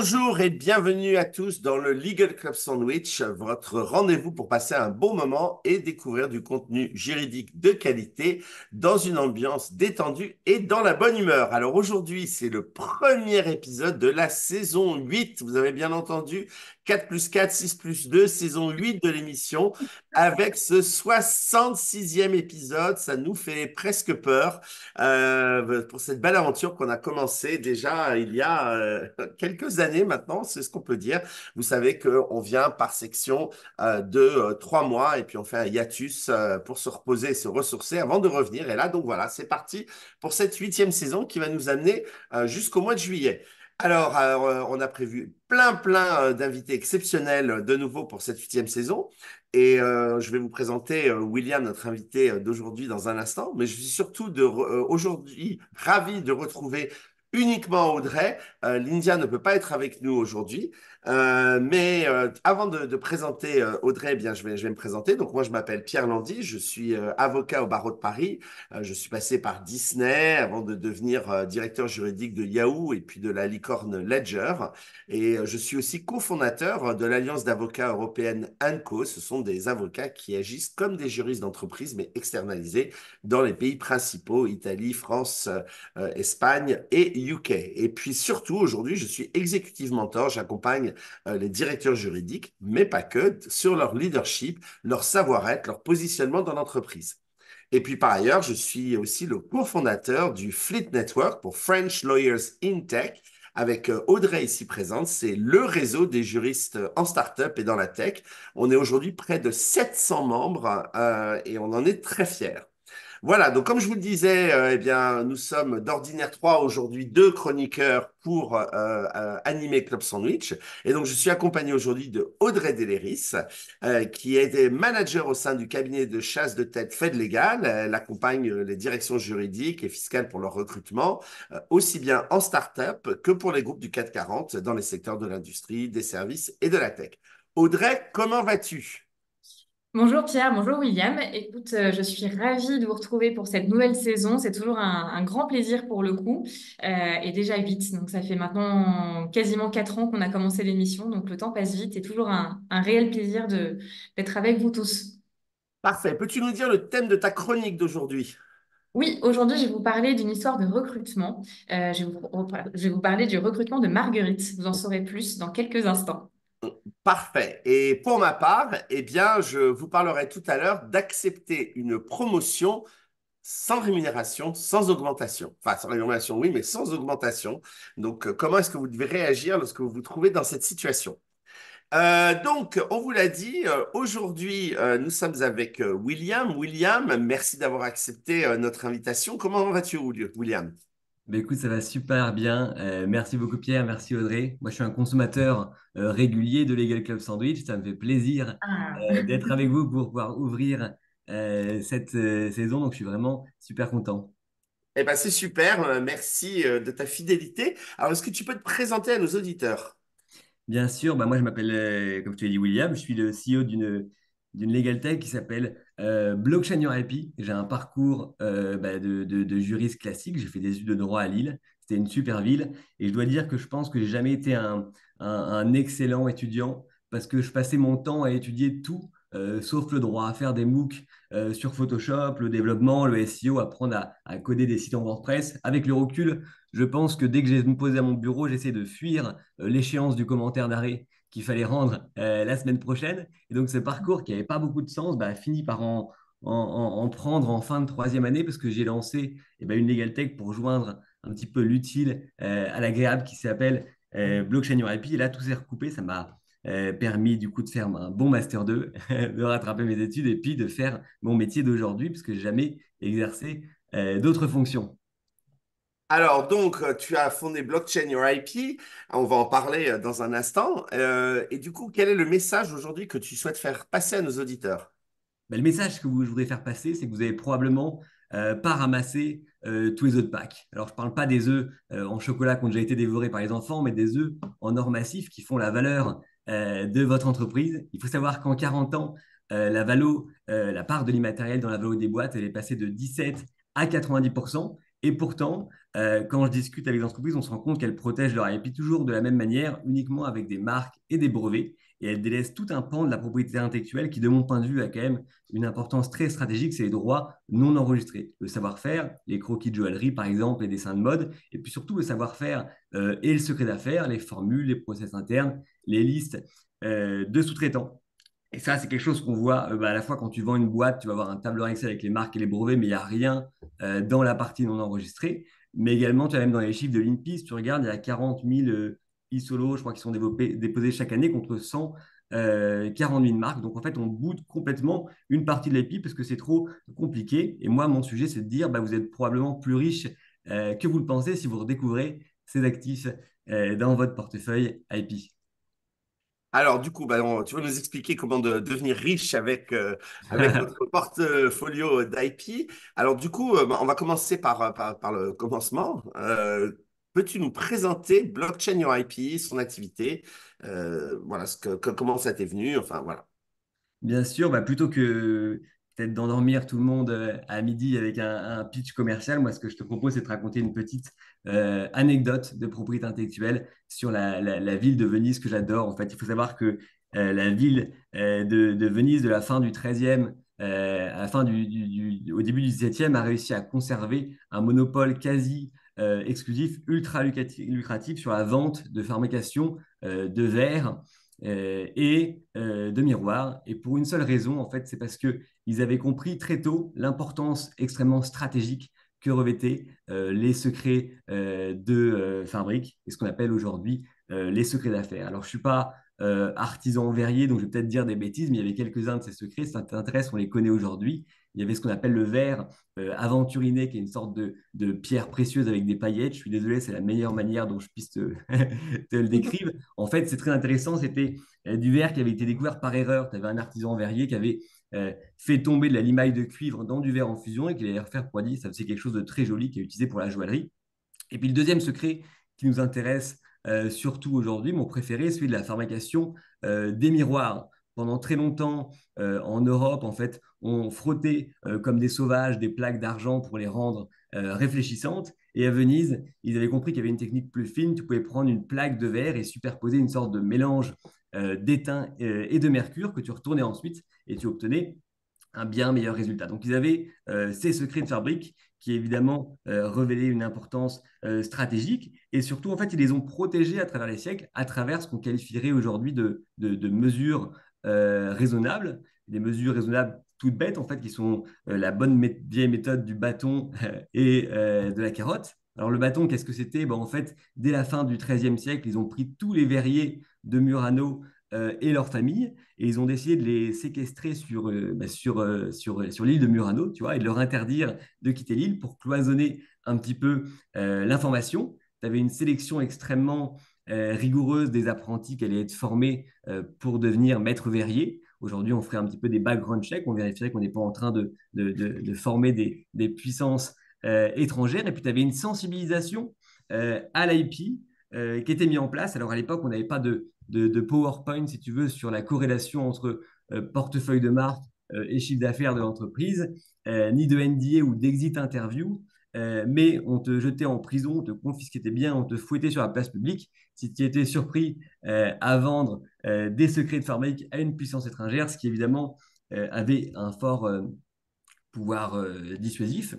Bonjour et bienvenue à tous dans le Legal Club Sandwich, votre rendez-vous pour passer un bon moment et découvrir du contenu juridique de qualité dans une ambiance détendue et dans la bonne humeur. Alors aujourd'hui, c'est le premier épisode de la saison 8, vous avez bien entendu, 4 plus 4, 6 plus 2, saison 8 de l'émission, avec ce 66e épisode. Ça nous fait presque peur pour cette belle aventure qu'on a commencé déjà il y a quelques années maintenant, c'est ce qu'on peut dire. Vous savez qu'on vient par section de 3 mois et puis on fait un hiatus pour se reposer et se ressourcer avant de revenir. Et là, donc voilà, c'est parti pour cette 8e saison qui va nous amener jusqu'au mois de juillet. Alors, on a prévu plein d'invités exceptionnels de nouveau pour cette 8e saison. Et je vais vous présenter William, notre invité d'aujourd'hui, dans un instant. Mais je suis surtout aujourd'hui ravi de retrouver uniquement Audrey. Lindia ne peut pas être avec nous aujourd'hui. Mais avant de présenter Audrey, eh bien, je vais me présenter. Donc, moi, je m'appelle Pierre Landy. Je suis avocat au barreau de Paris. Je suis passé par Disney avant de devenir directeur juridique de Yahoo et puis de la licorne Ledger. Et je suis aussi cofondateur de l'Alliance d'avocats européenne ANCO. Ce sont des avocats qui agissent comme des juristes d'entreprise, mais externalisés dans les pays principaux, Italie, France, Espagne et UK. Et puis surtout, aujourd'hui, je suis executive mentor. J'accompagne les directeurs juridiques, mais pas que, sur leur leadership, leur savoir-être, leur positionnement dans l'entreprise. Et puis par ailleurs, je suis aussi le cofondateur du Fleet Network pour French Lawyers in Tech, avec Audrey ici présente. C'est le réseau des juristes en start-up et dans la tech. On est aujourd'hui près de 700 membres et on en est très fiers. Voilà, donc comme je vous le disais, eh bien, nous sommes d'ordinaire trois aujourd'hui, deux chroniqueurs pour animer Club Sandwich. Et donc, je suis accompagné aujourd'hui de Audrey Deléris, qui est manager au sein du cabinet de chasse de tête Fed Legal. Elle accompagne les directions juridiques et fiscales pour leur recrutement, aussi bien en start-up que pour les groupes du 440 dans les secteurs de l'industrie, des services et de la tech. Audrey, comment vas-tu? Bonjour Pierre, bonjour William. Écoute, je suis ravie de vous retrouver pour cette nouvelle saison. C'est toujours un grand plaisir pour le coup. Et déjà vite, donc ça fait maintenant quasiment 4 ans qu'on a commencé l'émission, donc le temps passe vite et toujours un réel plaisir d'être avec vous tous. Parfait. Peux-tu nous dire le thème de ta chronique d'aujourd'hui? Oui, aujourd'hui, je vais vous parler d'une histoire de recrutement. Je vais vous parler du recrutement de Marguerite. Vous en saurez plus dans quelques instants. Parfait. Et pour ma part, eh bien, je vous parlerai tout à l'heure d'accepter une promotion sans rémunération, sans augmentation. Enfin, sans rémunération, oui, mais sans augmentation. Donc, comment est-ce que vous devez réagir lorsque vous vous trouvez dans cette situation? Donc, on vous l'a dit, aujourd'hui, nous sommes avec William. William, merci d'avoir accepté notre invitation. Comment vas-tu, William? Écoute, ça va super bien. Merci beaucoup Pierre, merci Audrey. Moi, je suis un consommateur régulier de Legal Club Sandwich. Ça me fait plaisir Ah. d'être avec vous pour pouvoir ouvrir cette saison. Donc, je suis vraiment super content. Eh ben, c'est super. Merci de ta fidélité. Alors, est-ce que tu peux te présenter à nos auditeurs? Bien sûr, bah moi je m'appelle, comme tu l'as dit, William. Je suis le CEO d'une legal tech qui s'appelle Blockchain Your IP. J'ai un parcours de juriste classique. J'ai fait des études de droit à Lille. C'était une super ville. Et je dois dire que je pense que j'ai jamais été un excellent étudiant parce que je passais mon temps à étudier tout, sauf le droit, à faire des MOOC sur Photoshop, le développement, le SEO, apprendre à coder des sites en WordPress. Avec le recul, je pense que dès que j'ai me posé à mon bureau, j'essaie de fuir l'échéance du commentaire d'arrêt qu'il fallait rendre la semaine prochaine. Et donc, ce parcours qui n'avait pas beaucoup de sens a fini par en prendre en fin de troisième année parce que j'ai lancé une Legal Tech pour joindre un petit peu l'utile à l'agréable qui s'appelle Blockchain Your IP. Et là, tout s'est recoupé. Ça m'a permis du coup de faire un bon Master 2, de rattraper mes études et puis de faire mon métier d'aujourd'hui parce que j'ai jamais exercé d'autres fonctions. Alors, donc, tu as fondé Blockchain Your IP. On va en parler dans un instant. Et du coup, quel est le message aujourd'hui que tu souhaites faire passer à nos auditeurs? Le message que je voudrais faire passer, c'est que vous avez probablement pas ramassé tous les œufs de Pâques. Alors, je ne parle pas des œufs en chocolat qui ont déjà été dévorés par les enfants, mais des œufs en or massif qui font la valeur de votre entreprise. Il faut savoir qu'en 40 ans, la part de l'immatériel dans la valeur des boîtes, elle est passée de 17 à 90%. Et pourtant, quand je discute avec des entreprises, on se rend compte qu'elles protègent leur IP toujours de la même manière, uniquement avec des marques et des brevets. Et elles délaissent tout un pan de la propriété intellectuelle qui, de mon point de vue, a quand même une importance très stratégique, c'est les droits non enregistrés. Le savoir-faire, les croquis de joaillerie, par exemple, les dessins de mode, et puis surtout le savoir-faire et le secret d'affaires, les formules, les process internes, les listes de sous-traitants. Et ça, c'est quelque chose qu'on voit à la fois quand tu vends une boîte, tu vas avoir un tableur Excel avec les marques et les brevets, mais il n'y a rien dans la partie non enregistrée. Mais également, tu as même dans les chiffres de l'INPI, si tu regardes, il y a 40 000 e-solo, je crois, qui sont déposés chaque année contre 140 000 marques. Donc, en fait, on boude complètement une partie de l'IP parce que c'est trop compliqué. Et moi, mon sujet, c'est de dire, bah, vous êtes probablement plus riche que vous le pensez si vous redécouvrez ces actifs dans votre portefeuille IP. Alors, du coup, bah, tu vas nous expliquer comment devenir riche avec votre portfolio d'IP. Alors, du coup, bah, on va commencer par le commencement. Peux-tu nous présenter Blockchain Your IP, son activité, voilà, comment ça t'est venu, enfin, voilà. Bien sûr, bah, plutôt que peut-être d'endormir tout le monde à midi avec un pitch commercial, moi, ce que je te propose, c'est de te raconter une petite anecdote de propriété intellectuelle sur la ville de Venise que j'adore. En fait, il faut savoir que la ville de Venise, de la fin du XIIIe à la fin au début du XVIIe, a réussi à conserver un monopole quasi exclusif, ultra lucratif sur la vente de fabrication de verre et de miroirs. Et pour une seule raison, en fait, c'est parce qu'ils avaient compris très tôt l'importance extrêmement stratégique que revêtaient les secrets de fabrique et ce qu'on appelle aujourd'hui les secrets d'affaires. Alors, je ne suis pas artisan verrier, donc je vais peut-être dire des bêtises, mais il y avait quelques-uns de ces secrets. Si ça t'intéresse, on les connaît aujourd'hui. Il y avait ce qu'on appelle le verre aventuriné, qui est une sorte de pierre précieuse avec des paillettes. Je suis désolé, c'est la meilleure manière dont je puisse te le décrire. En fait, c'est très intéressant. C'était du verre qui avait été découvert par erreur. Tu avais un artisan verrier qui avait fait tomber de la limaille de cuivre dans du verre en fusion et qui allait refaire refroidi. Ça faisait quelque chose de très joli qui est utilisé pour la joaillerie. Et puis le deuxième secret qui nous intéresse surtout aujourd'hui, mon préféré, celui de la fabrication des miroirs. Pendant très longtemps, en Europe, en fait, on frottait comme des sauvages des plaques d'argent pour les rendre réfléchissantes. Et à Venise, ils avaient compris qu'il y avait une technique plus fine. Tu pouvais prendre une plaque de verre et superposer une sorte de mélange d'étain et de mercure que tu retournais ensuite et tu obtenais un bien meilleur résultat. Donc, ils avaient ces secrets de fabrique qui, évidemment, révélaient une importance stratégique. Et surtout, en fait, ils les ont protégés à travers les siècles, à travers ce qu'on qualifierait aujourd'hui de mesures raisonnables. Des mesures raisonnables toutes bêtes, en fait, qui sont la bonne vieille méthode du bâton et de la carotte. Alors, le bâton, qu'est-ce que c'était? Ben, en fait, dès la fin du XIIIe siècle, ils ont pris tous les verriers de Murano et leurs familles et ils ont décidé de les séquestrer sur l'île de Murano, tu vois, et de leur interdire de quitter l'île pour cloisonner un petit peu l'information. Tu avais une sélection extrêmement rigoureuse des apprentis qui allaient être formés pour devenir maître verrier. Aujourd'hui, on ferait un petit peu des background checks, on vérifierait qu'on n'est pas en train de former des puissances étrangères. Et puis, tu avais une sensibilisation à l'IP qui était mise en place. Alors, à l'époque, on n'avait pas de PowerPoint, si tu veux, sur la corrélation entre portefeuille de marque et chiffre d'affaires de l'entreprise, ni de NDA ou d'exit interview, mais on te jetait en prison, on te confisquait tes biens, on te fouettait sur la place publique si tu étais surpris à vendre des secrets de fabrique à une puissance étrangère, ce qui évidemment avait un fort pouvoir dissuasif.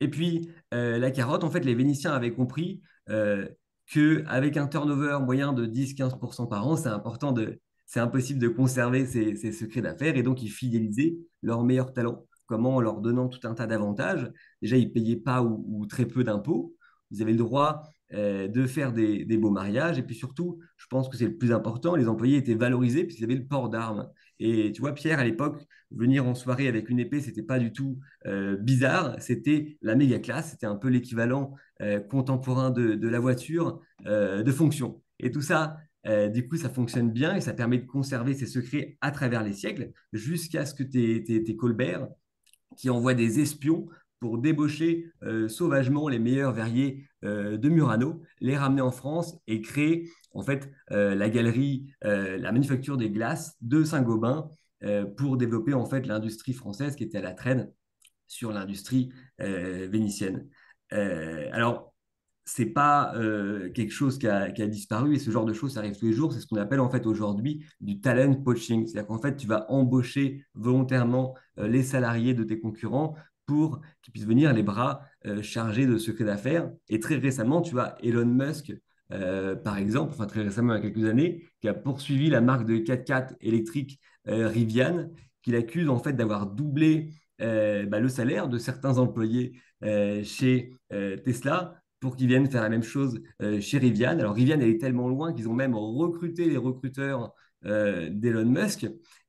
Et puis, la carotte, en fait, les Vénitiens avaient compris qu'avec un turnover moyen de 10-15% par an, c'est impossible de conserver ces secrets d'affaires. Et donc, ils fidélisaient leurs meilleurs talents. Comment? En leur donnant tout un tas d'avantages. Déjà, ils ne payaient pas ou très peu d'impôts. Ils avaient le droit de faire des beaux mariages. Et puis surtout, je pense que c'est le plus important, les employés étaient valorisés puisqu'ils avaient le port d'armes. Et tu vois, Pierre, à l'époque, venir en soirée avec une épée, c'était pas du tout bizarre, c'était la méga classe, c'était un peu l'équivalent contemporain de la voiture de fonction. Et tout ça, du coup, ça fonctionne bien et ça permet de conserver ces secrets à travers les siècles jusqu'à ce que tes Colbert qui envoient des espions pour débaucher sauvagement les meilleurs verriers de Murano, les ramener en France et créer en fait la galerie, la manufacture des glaces de Saint-Gobain pour développer en fait l'industrie française qui était à la traîne sur l'industrie vénitienne. Alors, c'est pas quelque chose qui a disparu et ce genre de choses, ça arrive tous les jours. C'est ce qu'on appelle en fait aujourd'hui du talent poaching. C'est-à-dire qu'en fait, tu vas embaucher volontairement les salariés de tes concurrents pour qu'ils puissent venir les bras chargés de secrets d'affaires. Et très récemment, tu as Elon Musk, par exemple, enfin très récemment, il y a quelques années, qui a poursuivi la marque de 4x4 électrique Rivian, qu'il accuse en fait d'avoir doublé le salaire de certains employés chez Tesla pour qu'ils viennent faire la même chose chez Rivian. Alors Rivian, elle est tellement loin qu'ils ont même recruté les recruteurs d'Elon Musk.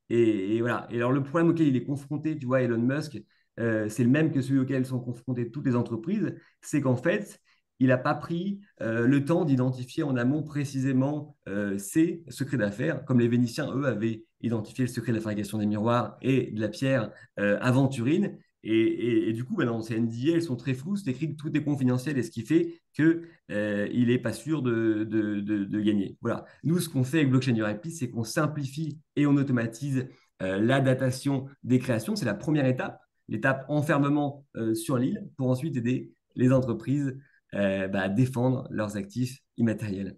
Et voilà. Et alors le problème auquel il est confronté, tu vois, Elon Musk, c'est le même que celui auquel sont confrontées toutes les entreprises, c'est qu'en fait, il n'a pas pris le temps d'identifier en amont précisément ses secrets d'affaires, comme les Vénitiens, eux, avaient identifié le secret de la fabrication des miroirs et de la pierre aventurine. Et du coup, bah, dans ces NDA, elles sont très floues, c'est écrit que tout est confidentiel et ce qui fait qu'il n'est pas sûr de gagner. Voilà. Nous, ce qu'on fait avec Blockchain URIP, c'est qu'on simplifie et on automatise la datation des créations. C'est la première étape, l'étape enfermement sur l'île pour ensuite aider les entreprises à défendre leurs actifs immatériels.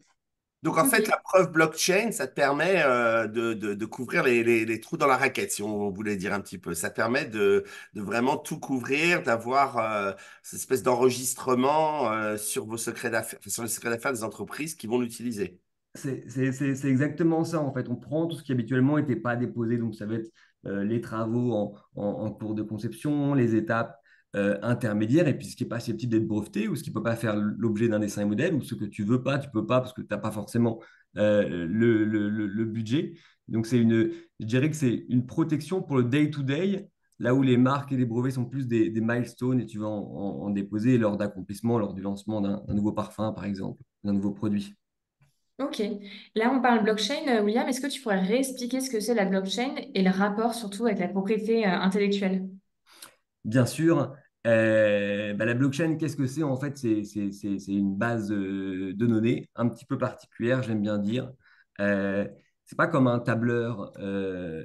Donc, en fait, Ok. la preuve blockchain, ça te permet de couvrir les trous dans la raquette, si on voulait dire un petit peu. Ça te permet de vraiment tout couvrir, d'avoir cette espèce d'enregistrement sur vos secrets d'affaires, sur les secrets d'affaires des entreprises qui vont l'utiliser. C'est exactement ça, en fait. On prend tout ce qui habituellement n'était pas déposé. Donc, ça va être les travaux en cours de conception, les étapes intermédiaires, et puis ce qui n'est pas susceptible d'être breveté ou ce qui ne peut pas faire l'objet d'un dessin et modèle, ou ce que tu veux pas, tu peux pas parce que tu n'as pas forcément le budget. Donc, je dirais que c'est une protection pour le day-to-day, là où les marques et les brevets sont plus des milestones et tu vas en déposer lors d'accomplissement, lors du lancement d'un nouveau parfum, par exemple, d'un nouveau produit. Ok. Là, on parle blockchain. William, est-ce que tu pourrais réexpliquer ce que c'est la blockchain et le rapport surtout avec la propriété intellectuelle? Bien sûr, la blockchain, qu'est-ce que c'est? En fait, c'est une base de données un petit peu particulière, j'aime bien dire. C'est pas comme un tableur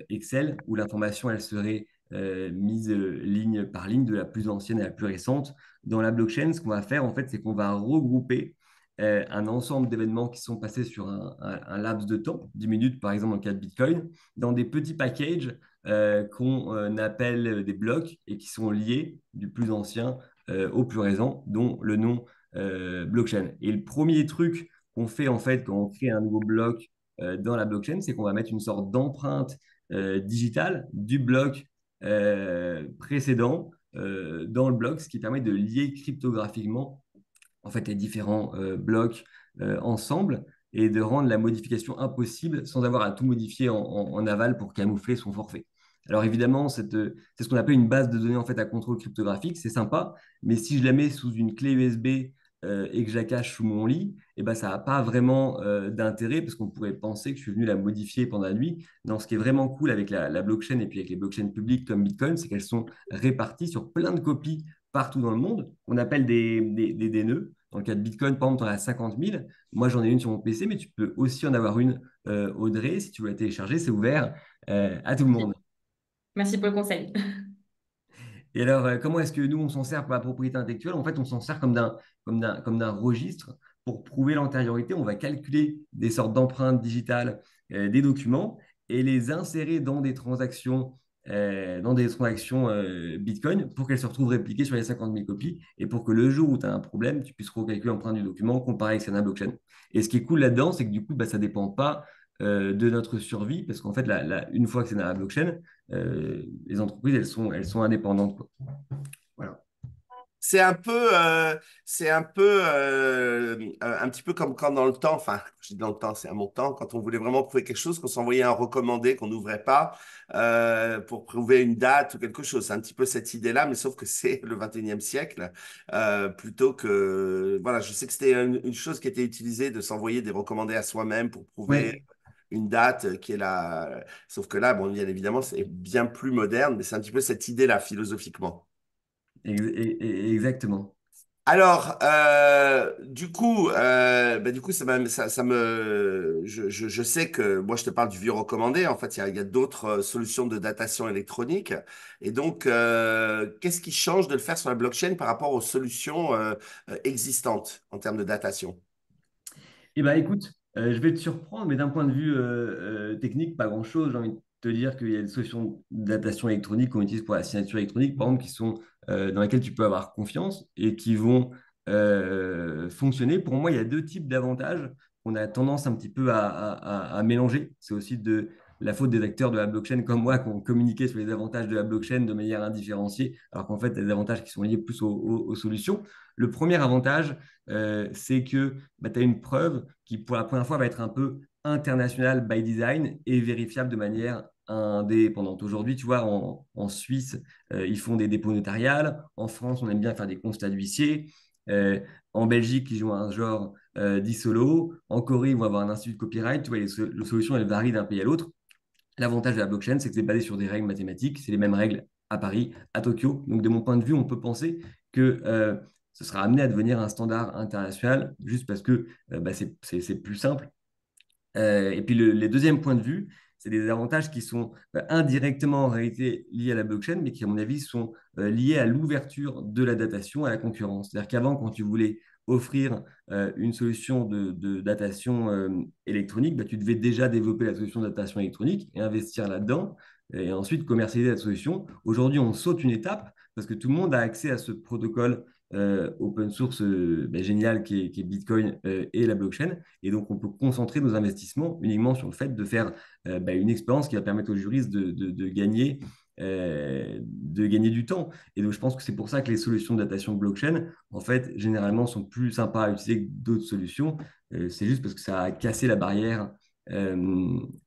Excel où l'information, elle serait mise ligne par ligne de la plus ancienne à la plus récente. Dans la blockchain, ce qu'on va faire, en fait, c'est qu'on va regrouper un ensemble d'événements qui sont passés sur un laps de temps, 10 minutes par exemple dans le cas de Bitcoin, dans des petits packages qu'on appelle des blocs et qui sont liés du plus ancien au plus récent, dont le nom blockchain. Et le premier truc qu'on fait en fait quand on crée un nouveau bloc dans la blockchain, c'est qu'on va mettre une sorte d'empreinte digitale du bloc précédent dans le bloc, ce qui permet de lier cryptographiquement en fait les différents blocs ensemble et de rendre la modification impossible sans avoir à tout modifier en aval pour camoufler son forfait. Alors évidemment, c'est ce qu'on appelle une base de données en fait à contrôle cryptographique, c'est sympa, mais si je la mets sous une clé USB et que je la cache sous mon lit, eh ben, ça n'a pas vraiment d'intérêt parce qu'on pourrait penser que je suis venu la modifier pendant la nuit. Non, ce qui est vraiment cool avec la blockchain et puis avec les blockchains publiques comme Bitcoin, c'est qu'elles sont réparties sur plein de copies partout dans le monde. On appelle des nœuds. Dans le cas de Bitcoin, par exemple, tu en as 50 000. Moi, j'en ai une sur mon PC, mais tu peux aussi en avoir une, Audrey. Si tu veux la télécharger, c'est ouvert à tout le monde. Merci pour le conseil. Et alors, comment est-ce que nous, on s'en sert pour la propriété intellectuelle? En fait, on s'en sert comme d'un registre pour prouver l'antériorité. On va calculer des sortes d'empreintes digitales des documents et les insérer dans des transactions Bitcoin pour qu'elles se retrouvent répliquées sur les 50 000 copies et pour que le jour où tu as un problème, tu puisses recalculer l'empreinte du document comparé avec celle d'un blockchain. Et ce qui est cool là-dedans, c'est que du coup, ça ne dépend pas de notre survie parce qu'en fait, une fois que c'est dans la blockchain, les entreprises, elles sont indépendantes, quoi. Voilà. C'est un peu, un petit peu comme quand dans le temps, enfin, je dis dans le temps, c'est à mon temps, quand on voulait vraiment prouver quelque chose, qu'on s'envoyait un recommandé qu'on n'ouvrait pas pour prouver une date ou quelque chose. C'est un petit peu cette idée-là, mais sauf que c'est le 21e siècle, plutôt que, voilà, je sais que c'était une chose qui était utilisée de s'envoyer des recommandés à soi-même pour prouver Ouais, une date qui est là. Sauf que là, bon, bien évidemment, c'est bien plus moderne, mais c'est un petit peu cette idée-là, philosophiquement. exactement. Alors, du coup, je sais que moi, je te parle du vieux recommandé. En fait, il y a d'autres solutions de datation électronique. Et donc, qu'est-ce qui change de le faire sur la blockchain par rapport aux solutions existantes en termes de datation? Eh bien, écoute, je vais te surprendre, mais d'un point de vue technique, pas grand-chose. J'ai envie de te dire qu'il y a des solutions de datation électronique qu'on utilise pour la signature électronique, par exemple, qui sont dans lesquelles tu peux avoir confiance et qui vont fonctionner. Pour moi, il y a deux types d'avantages qu'on a tendance un petit peu à mélanger. C'est aussi de la faute des acteurs de la blockchain comme moi qui ont communiqué sur les avantages de la blockchain de manière indifférenciée, alors qu'en fait, il y a des avantages qui sont liés plus aux solutions. Le premier avantage, c'est que bah, tu as une preuve qui, pour la première fois, va être un peu internationale by design et vérifiable de manière indépendante. Aujourd'hui, tu vois, en Suisse, ils font des dépôts notariales. En France, on aime bien faire des constats d'huissier. Euh, En Belgique, ils jouent un genre d'ISOLO. En Corée, ils vont avoir un institut de copyright. Tu vois, les solutions, elles varient d'un pays à l'autre. L'avantage de la blockchain, c'est que c'est basé sur des règles mathématiques. C'est les mêmes règles à Paris, à Tokyo. Donc, de mon point de vue, on peut penser que ce sera amené à devenir un standard international juste parce que bah, c'est plus simple. Et puis les deuxièmes points de vue, c'est des avantages qui sont indirectement en réalité liés à la blockchain, mais qui, à mon avis, sont liés à l'ouverture de la datation à la concurrence. C'est-à-dire qu'avant, quand tu voulais offrir une solution de datation électronique, bah, tu devais déjà développer la solution de datation électronique et investir là-dedans, et ensuite commercialiser la solution. Aujourd'hui, on saute une étape parce que tout le monde a accès à ce protocole open source génial qui est Bitcoin et la blockchain. Et donc, on peut concentrer nos investissements uniquement sur le fait de faire une expérience qui va permettre aux juristes de gagner du temps. Et donc, je pense que c'est pour ça que les solutions de datation blockchain, en fait, généralement, sont plus sympas à utiliser que d'autres solutions. C'est juste parce que ça a cassé la barrière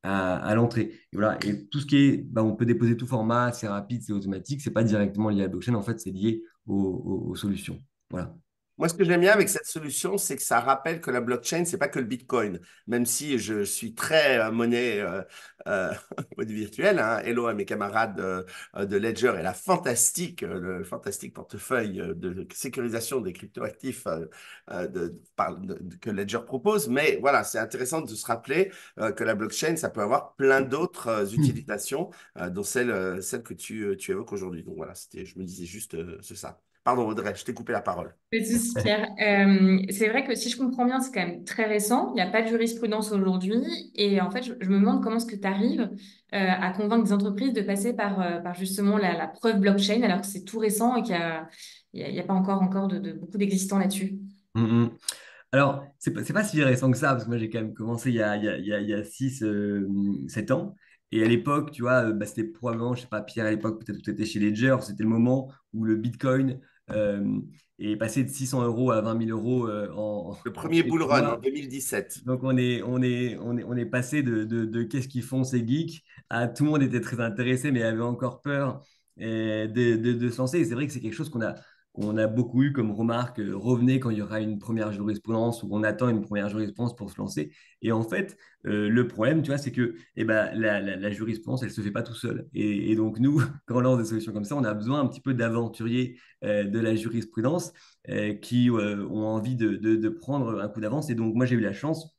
à l'entrée. Et voilà. Et tout ce qui est, on peut déposer tout format, c'est rapide, c'est automatique, c'est pas directement lié à la blockchain. En fait, c'est lié aux solutions. Voilà. Moi, ce que j'aime bien avec cette solution, c'est que ça rappelle que la blockchain, c'est pas que le Bitcoin. Même si je suis très monnaie, monnaie virtuelle, hein. Hello à mes camarades de Ledger et le fantastique portefeuille de sécurisation des cryptoactifs que Ledger propose. Mais voilà, c'est intéressant de se rappeler que la blockchain, ça peut avoir plein d'autres utilisations, dont celle que tu évoques aujourd'hui. Donc voilà, je me disais juste c'est ça. Pardon, Audrey, je t'ai coupé la parole. Pas de souci, Pierre. C'est vrai que si je comprends bien, c'est quand même très récent. Il n'y a pas de jurisprudence aujourd'hui. Et en fait, je me demande comment est-ce que tu arrives à convaincre des entreprises de passer par justement la preuve blockchain alors que c'est tout récent et qu'il y a pas encore de beaucoup d'existants là-dessus. Mm, mm. Alors, c'est pas si récent que ça, parce que moi j'ai quand même commencé il y a 6, 7 ans. Et à l'époque, tu vois, c'était probablement, je sais pas, Pierre, à l'époque, peut-être que tu étais chez Ledger, c'était le moment où le Bitcoin est passé de 600 euros à 20 000 euros Le en premier bull quelques run en mois. 2017. Donc, on est passé de qu'est-ce qu'ils font ces geeks à tout le monde était très intéressé, mais avait encore peur de se lancer. Et c'est vrai que c'est quelque chose qu'on a beaucoup eu comme remarque. Revenez quand il y aura une première jurisprudence ou on attend une première jurisprudence pour se lancer. Et en fait, le problème, tu vois, c'est que la jurisprudence, elle ne se fait pas tout seul. Et donc, nous, quand on lance des solutions comme ça, on a besoin un petit peu d'aventuriers de la jurisprudence qui ont envie de prendre un coup d'avance. Et donc, moi, j'ai eu la chance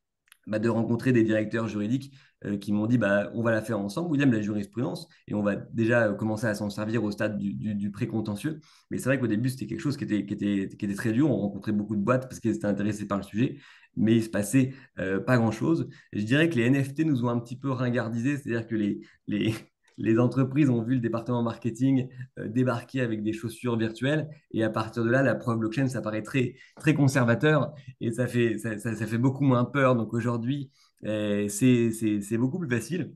de rencontrer des directeurs juridiques qui m'ont dit on va la faire ensemble, William, la jurisprudence, et on va déjà commencer à s'en servir au stade du pré-contentieux. Mais c'est vrai qu'au début, c'était quelque chose qui était très dur. On rencontrait beaucoup de boîtes parce qu'ils étaient intéressés par le sujet, mais il se passait pas grand-chose. Et je dirais que les NFT nous ont un petit peu ringardisés, c'est-à-dire que les, les entreprises ont vu le département marketing débarquer avec des chaussures virtuelles, et à partir de là, la preuve blockchain, ça paraît très, très conservateur et ça fait beaucoup moins peur. Donc aujourd'hui, c'est beaucoup plus facile.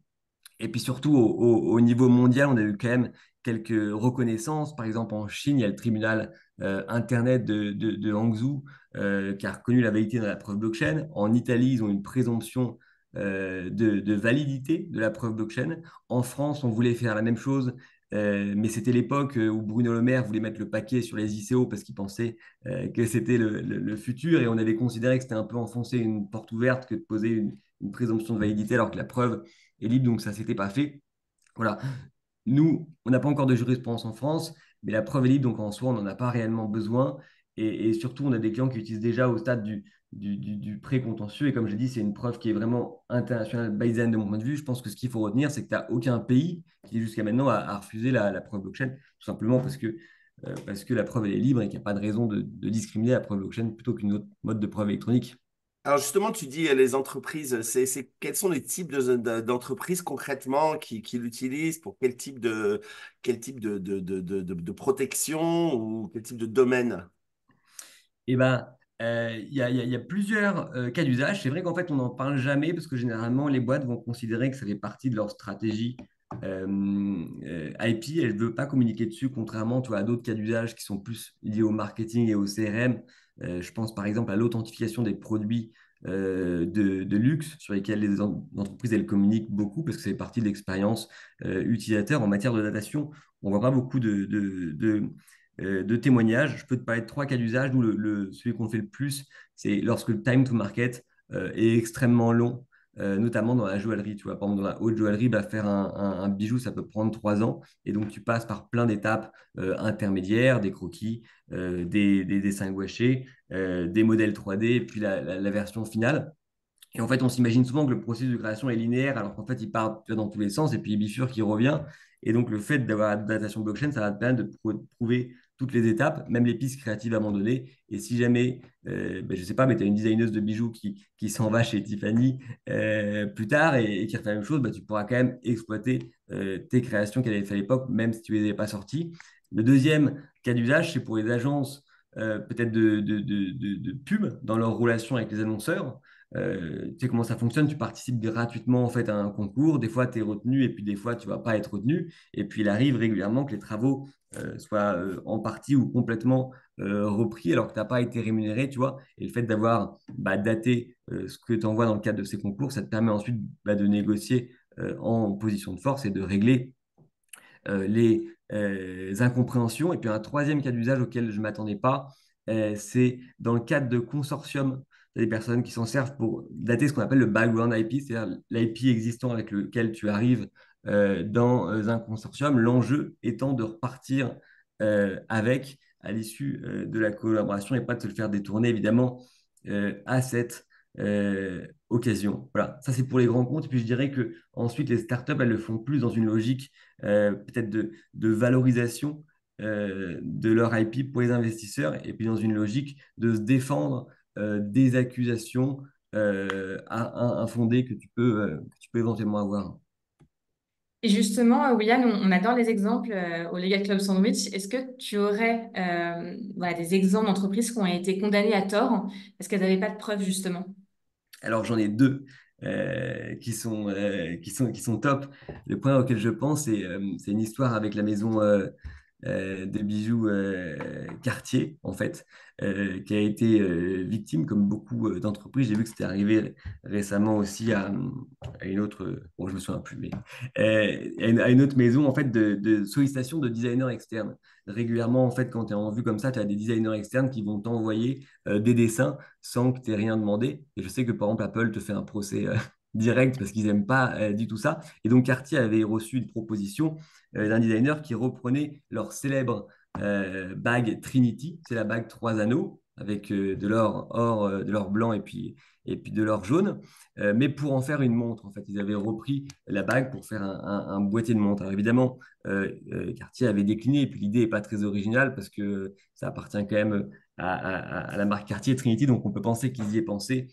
Et puis surtout, au niveau mondial, on a eu quand même quelques reconnaissances. Par exemple, en Chine, il y a le tribunal Internet de Hangzhou qui a reconnu la validité de la preuve blockchain. En Italie, ils ont une présomption de validité de la preuve blockchain. En France, on voulait faire la même chose, mais c'était l'époque où Bruno Le Maire voulait mettre le paquet sur les ICO parce qu'il pensait que c'était le futur, et on avait considéré que c'était un peu enfoncer une porte ouverte que de poser une présomption de validité alors que la preuve est libre, donc ça ne s'était pas fait. Voilà. Nous, on n'a pas encore de jurisprudence en France, mais la preuve est libre, donc en soi, on n'en a pas réellement besoin. et surtout, on a des clients qui utilisent déjà au stade du pré-contentieux. Et comme je l'ai dit, c'est une preuve qui est vraiment internationale by design de mon point de vue. Je pense que ce qu'il faut retenir, c'est que tu n'as aucun pays qui, jusqu'à maintenant, a refusé la preuve blockchain, tout simplement parce que la preuve elle est libre et qu'il n'y a pas de raison de discriminer la preuve blockchain plutôt qu'une autre mode de preuve électronique. Alors justement, tu dis les entreprises, quels sont les types d'entreprises concrètement qui l'utilisent pour quel type de protection ou quel type de domaine? Eh ben, il y a plusieurs cas d'usage. C'est vrai qu'en fait, on n'en parle jamais parce que généralement, les boîtes vont considérer que ça fait partie de leur stratégie IP. Elles ne veulent pas communiquer dessus, contrairement, tu vois, à d'autres cas d'usage qui sont plus liés au marketing et au CRM. Je pense par exemple à l'authentification des produits de luxe sur lesquels les entreprises elles communiquent beaucoup parce que c'est partie de l'expérience utilisateur en matière de datation. On ne voit pas beaucoup de témoignages. Je peux te parler de trois cas d'usage. Nous, celui qu'on fait le plus, c'est lorsque le time to market est extrêmement long, notamment dans la joaillerie. Tu vois, par exemple, dans la haute joaillerie, bah, faire un bijou, ça peut prendre 3 ans. Et donc, tu passes par plein d'étapes intermédiaires, des croquis, des dessins gouachés, des modèles 3D, et puis la version finale. Et en fait, on s'imagine souvent que le processus de création est linéaire, alors qu'en fait, il part dans tous les sens, et puis il bifurque, il revient. Et donc, le fait d'avoir la datation blockchain, ça va te permettre de prouver toutes les étapes, même les pistes créatives à un moment donné. Et si jamais, ben, je ne sais pas, mais tu as une designeuse de bijoux qui s'en va chez Tiffany plus tard et qui refait la même chose, ben, tu pourras quand même exploiter tes créations qu'elle avait fait à l'époque, même si tu ne les avais pas sorties. Le deuxième cas d'usage, c'est pour les agences peut-être de pub dans leur relation avec les annonceurs. Tu sais comment ça fonctionne, tu participes gratuitement en fait à un concours, des fois tu es retenu et puis des fois tu vas pas être retenu, et puis il arrive régulièrement que les travaux soient en partie ou complètement repris alors que tu n'as pas été rémunéré, tu vois, et le fait d'avoir daté ce que tu envoies dans le cadre de ces concours, ça te permet ensuite de négocier en position de force et de régler les incompréhensions. Et puis un troisième cas d'usage auquel je ne m'attendais pas, c'est dans le cadre de consortiums. Il y a des personnes qui s'en servent pour dater ce qu'on appelle le background IP, c'est-à-dire l'IP existant avec lequel tu arrives dans un consortium. L'enjeu étant de repartir avec à l'issue de la collaboration et pas de se le faire détourner, évidemment, à cette occasion. Voilà, ça c'est pour les grands comptes. Et puis je dirais que ensuite les startups, elles le font plus dans une logique peut-être de valorisation de leur IP pour les investisseurs et puis dans une logique de se défendre des accusations infondées que tu peux éventuellement avoir. Et justement, William, on adore les exemples au Legal Club Sandwich. Est-ce que tu aurais voilà, des exemples d'entreprises qui ont été condamnées à tort parce qu'elles n'avaient pas de preuves, justement? Alors j'en ai deux qui sont top. Le point auquel je pense, c'est une histoire avec la maison de bijoux Cartier, en fait, qui a été victime, comme beaucoup d'entreprises. J'ai vu que c'était arrivé récemment aussi à une autre, bon, je me souviens plus, mais à une autre maison, en fait, de sollicitation de designers externes. Régulièrement, en fait, quand tu es en vue comme ça, tu as des designers externes qui vont t'envoyer des dessins sans que tu aies rien demandé. Et je sais que, par exemple, Apple te fait un procès direct parce qu'ils n'aiment pas du tout ça. Et donc, Cartier avait reçu une proposition d'un designer qui reprenait leur célèbre bague Trinity, c'est la bague 3 anneaux avec de l'or or, de l'or blanc et puis de l'or jaune, mais pour en faire une montre. En fait, ils avaient repris la bague pour faire un boîtier de montre. Alors évidemment, Cartier avait décliné, et puis l'idée n'est pas très originale parce que ça appartient quand même à la marque Cartier Trinity, donc on peut penser qu'ils y aient pensé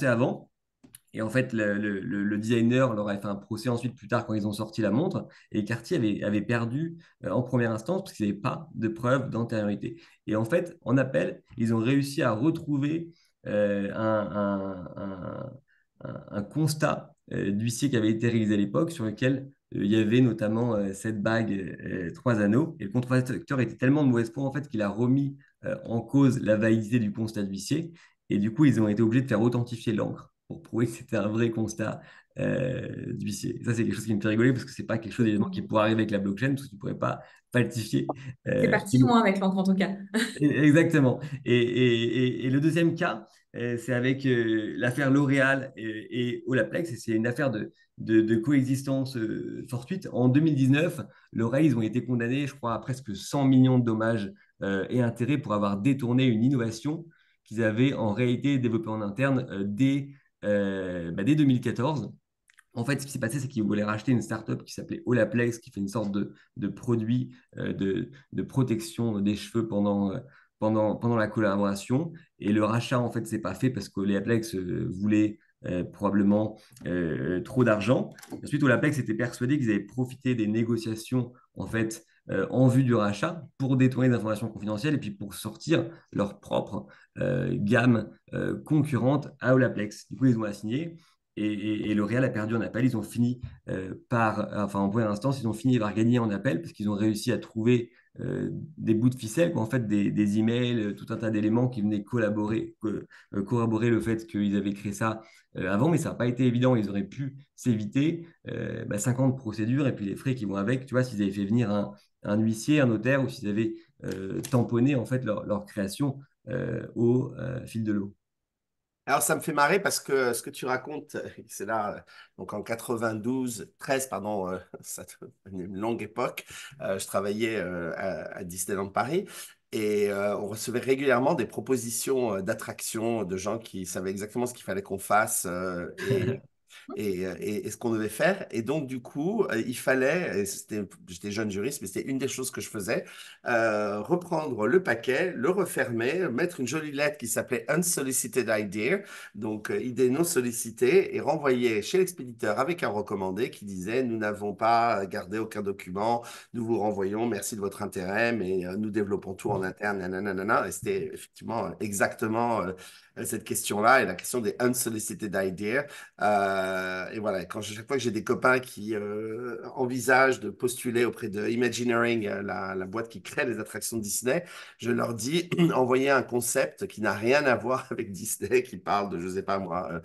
avant. Et en fait, le designer leur avait fait un procès ensuite, plus tard, quand ils ont sorti la montre. Et Cartier avait perdu en première instance parce qu'ils n'avaient pas de preuve d'antériorité. Et en fait, en appel, ils ont réussi à retrouver un constat d'huissier qui avait été réalisé à l'époque, sur lequel il y avait notamment cette bague 3 anneaux. Et le contrefacteur était tellement de mauvaise foi en fait, qu'il a remis en cause la validité du constat d'huissier. Et du coup, ils ont été obligés de faire authentifier l'encre pour prouver que c'était un vrai constat d'huissier. Et ça, c'est quelque chose qui me fait rigoler parce que c'est pas quelque chose évidemment qui pourrait arriver avec la blockchain parce que tu pourrais pas falsifier. C'est parti loin avec l'encre, en tout cas. Exactement. Et le deuxième cas, C'est avec l'affaire L'Oréal et Olaplex, et c'est une affaire de coexistence fortuite. En 2019, L'Oréal, ils ont été condamnés, je crois, à presque 100 millions de dommages et intérêts pour avoir détourné une innovation qu'ils avaient en réalité développée en interne dès 2014. En fait, ce qui s'est passé, c'est qu'ils voulaient racheter une startup qui s'appelait Olaplex, qui fait une sorte de produit de protection des cheveux pendant la collaboration. Et le rachat, en fait, s'est pas fait parce qu'Olaplex voulait probablement trop d'argent. Ensuite, Olaplex était persuadé qu'ils avaient profité des négociations, en fait, en vue du rachat pour détourner des informations confidentielles et puis pour sortir leur propre gamme concurrente à Olaplex. Du coup, ils ont assigné. Et L'Oréal a perdu en appel. Ils ont fini enfin en première instance, ils ont fini par gagner en appel parce qu'ils ont réussi à trouver des bouts de ficelle, quoi, en fait, des emails, tout un tas d'éléments qui venaient corroborer le fait qu'ils avaient créé ça avant, mais ça n'a pas été évident. Ils auraient pu s'éviter 50 procédures et puis les frais qui vont avec. Tu vois, s'ils avaient fait venir un huissier, un notaire, ou s'ils avaient tamponné en fait leur création au fil de l'eau. Alors, ça me fait marrer parce que ce que tu racontes, c'est là, donc en 92, 13, pardon, ça une longue époque. Je travaillais à Disneyland Paris et on recevait régulièrement des propositions d'attractions de gens qui savaient exactement ce qu'il fallait qu'on fasse et ce qu'on devait faire. Et donc, du coup, il fallait, j'étais jeune juriste, mais c'était une des choses que je faisais, reprendre le paquet, le refermer, mettre une jolie lettre qui s'appelait Unsolicited Idea, donc idée non sollicitée, et renvoyer chez l'expéditeur avec un recommandé qui disait, nous n'avons pas gardé aucun document, nous vous renvoyons, merci de votre intérêt, mais nous développons tout en interne, nanana. Et c'était effectivement exactement cette question-là et la question des unsolicited ideas. Et voilà, chaque fois que j'ai des copains qui envisagent de postuler auprès de Imagineering, la boîte qui crée les attractions Disney, je leur dis envoyez un concept qui n'a rien à voir avec Disney, qui parle de, je sais pas moi,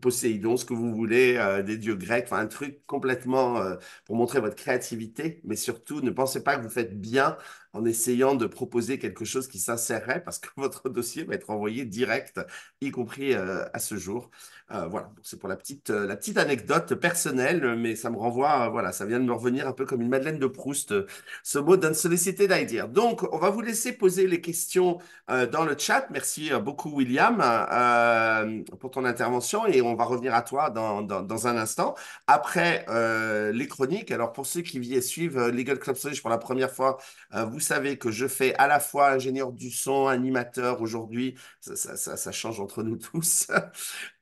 Poséidon, ce que vous voulez, des dieux grecs, enfin un truc complètement pour montrer votre créativité, mais surtout ne pensez pas que vous faites bien en essayant de proposer quelque chose qui s'insérerait parce que votre dossier va être envoyé direct, y compris à ce jour. Voilà, c'est pour la petite anecdote personnelle, mais ça me renvoie, voilà, ça vient de me revenir un peu comme une Madeleine de Proust, ce mot d'unsolicited idea. Donc, on va vous laisser poser les questions dans le chat. Merci beaucoup, William, pour ton intervention et on va revenir à toi dans un instant. Après les chroniques, alors pour ceux qui suivent Legal Club Stories pour la première fois, vous savez que je fais à la fois ingénieur du son, animateur aujourd'hui, ça change entre nous tous.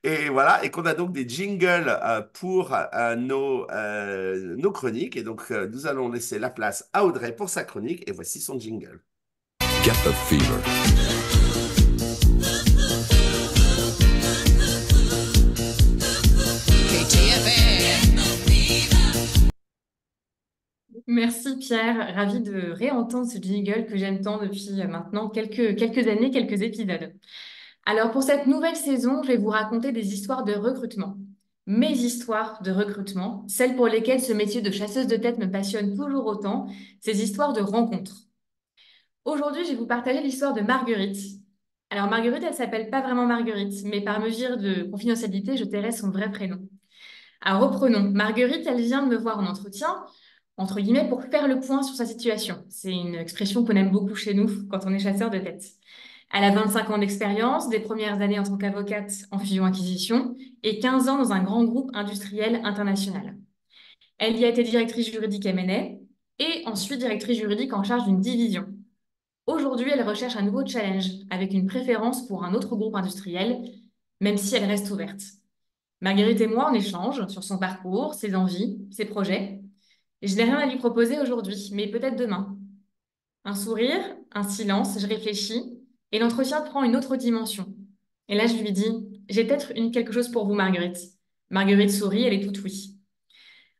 Et voilà, et qu'on a donc des jingles pour nos chroniques. Et donc, nous allons laisser la place à Audrey pour sa chronique. Et voici son jingle. Get the fever. Merci Pierre, ravie de réentendre ce jingle que j'aime tant depuis maintenant quelques années, quelques épisodes. Alors pour cette nouvelle saison, je vais vous raconter des histoires de recrutement. Mes histoires de recrutement, celles pour lesquelles ce métier de chasseuse de tête me passionne toujours autant, ces histoires de rencontres. Aujourd'hui, je vais vous partager l'histoire de Marguerite. Alors Marguerite, elle s'appelle pas vraiment Marguerite, mais par mesure de confidentialité, je tairai son vrai prénom. Alors reprenons. Marguerite, elle vient de me voir en entretien, entre guillemets, pour faire le point sur sa situation. C'est une expression qu'on aime beaucoup chez nous quand on est chasseur de tête. Elle a 25 ans d'expérience, des premières années en tant qu'avocate en fusion-acquisition et 15 ans dans un grand groupe industriel international. Elle y a été directrice juridique M&A et ensuite directrice juridique en charge d'une division. Aujourd'hui, elle recherche un nouveau challenge avec une préférence pour un autre groupe industriel, même si elle reste ouverte. Marguerite et moi, on échange sur son parcours, ses envies, ses projets. Et je n'ai rien à lui proposer aujourd'hui, mais peut-être demain. Un sourire, un silence, je réfléchis, et l'entretien prend une autre dimension. Et là, je lui dis, j'ai peut-être quelque chose pour vous, Marguerite. Marguerite sourit, elle est toute oui.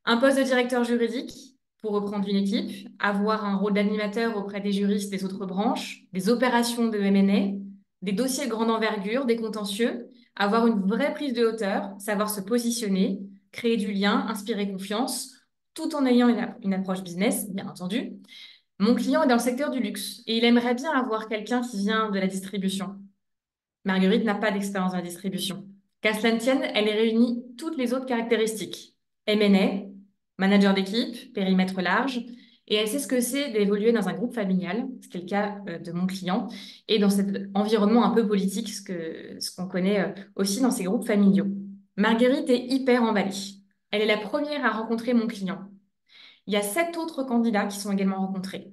Un poste de directeur juridique pour reprendre une équipe, avoir un rôle d'animateur auprès des juristes des autres branches, des opérations de M&A, des dossiers de grande envergure, des contentieux, avoir une vraie prise de hauteur, savoir se positionner, créer du lien, inspirer confiance, tout en ayant une approche business, bien entendu. Mon client est dans le secteur du luxe et il aimerait bien avoir quelqu'un qui vient de la distribution. Marguerite n'a pas d'expérience dans la distribution. Qu'à cela ne tienne, elle réunit toutes les autres caractéristiques. M&A, manager d'équipe, périmètre large, et elle sait ce que c'est d'évoluer dans un groupe familial, ce qui est le cas de mon client, et dans cet environnement un peu politique, ce qu'on connaît aussi dans ces groupes familiaux. Marguerite est hyper emballée. Elle est la première à rencontrer mon client. Il y a 7 autres candidats qui sont également rencontrés.